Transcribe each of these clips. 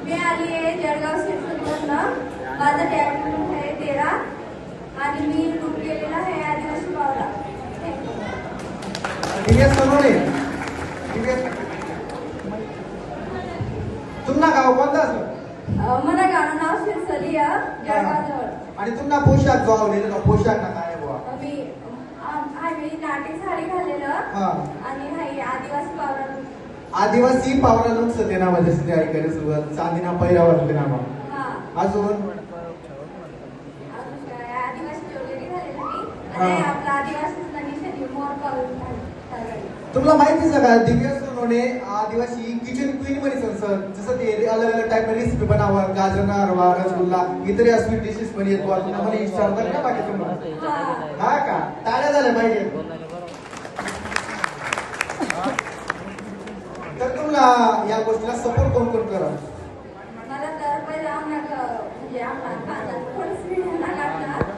मी आली आहे जळगाव सेक्टरवरनं. माझं टॅग आहे 13 आणि मी ग्रुप केलेला आहे आदिवासी पावला. तुमना गाव कोणतं असं? मला गाणं नाव शिरसली जळगावजवळ. आणि तुमना पोशाख जो आवडेल का पोशाख ना काय बुवा? मी नाटी साडी घालेलं आणि हाय आदिवासी पावला. आदिवासी पावरा लोक सतेनामध्ये तयारी करे सुरुवात चांदीना पहिरावर होते नामा. अजून आदिवासी ज्वेलरी घालेलं मी आणि आपला आदिवासी निशाणी मोर पावलं. तुम्हाला माहिती आहे का दिव्या सोनोने आदिवासी किचन क्वीन मध्ये सर जसं ते अलग अलग टाइप रेसिपी बनावा गाजरना हलवा रसगुल्ला इतर या स्वीट डिशेस मध्ये येतो तुम्हाला मला इंस्टा वर का बाकी तुम्हाला हा का टाळ्या झाल्या पाहिजे. तर तुम्हाला या गोष्टीला सपोर्ट कोण कोण करा? मला तर पहिला म्हणजे आम्हाला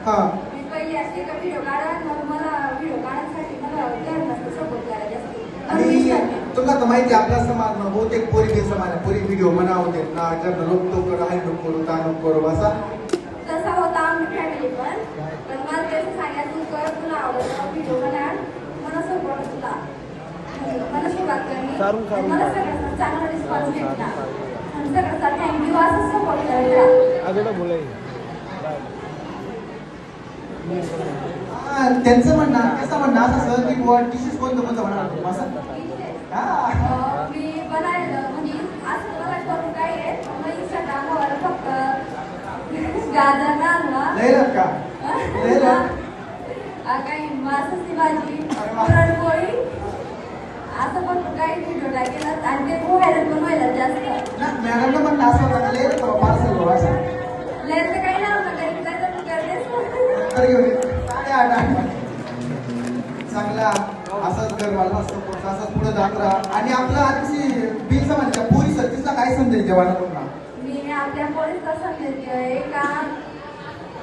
हा मी पहिली अशी का व्हिडिओ काढा मला व्हिडिओ काढण्यासाठी मला घरनं सपोर्ट करायला असते. आणि तुम्हाला तर माहिती आपला समाज बहुतेक पोरी समाज आहे पोरी व्हिडिओ बनावते ना जर लोक तो करो हाय नको करू ता नको करू असा तसा होता आमची फॅमिली पण मला त्याचं सांगायचं तू कर तुला आवडतं व्हिडिओ बना मला सपोर्ट तुला मला सुरुवात करणे मला सगळ्यांना चांगला रिस्पॉन्स भेटला आणि सगळ्यांचा थँक्यू असं सपोर्ट करायचा. त्यांचं म्हणणं कसं म्हणणं असं सर की डिशेस कोणतं कोणतं म्हणणार असं मी बनायला म्हणजे असं मला करून काय आहे मग इंस्टाग्रामवर फक्त गाजर घालणं लिहिलं का काही मासाची भाजी पुरणपोळी असं पण काही व्हिडिओ टाकेल आणि ते व्हायरल पण व्हायला जास्त ना मॅडमला पण टास्क होता लिहिलं पार्सल व्हायचं लिहायचं काही नव्हतं घरी जायचं तू चांगला असंच गरवाला सपोर्ट असंच पुढे जात राहा. आणि आपलं आजची बिल म्हणजे पोरी सर्व्हिसला काय संदेश द्यावा ना? मी आपल्या पोलीसला संदेश देतोय का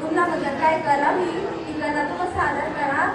पुन्हा काय करा मी ती कला तुम्हाला सादर करा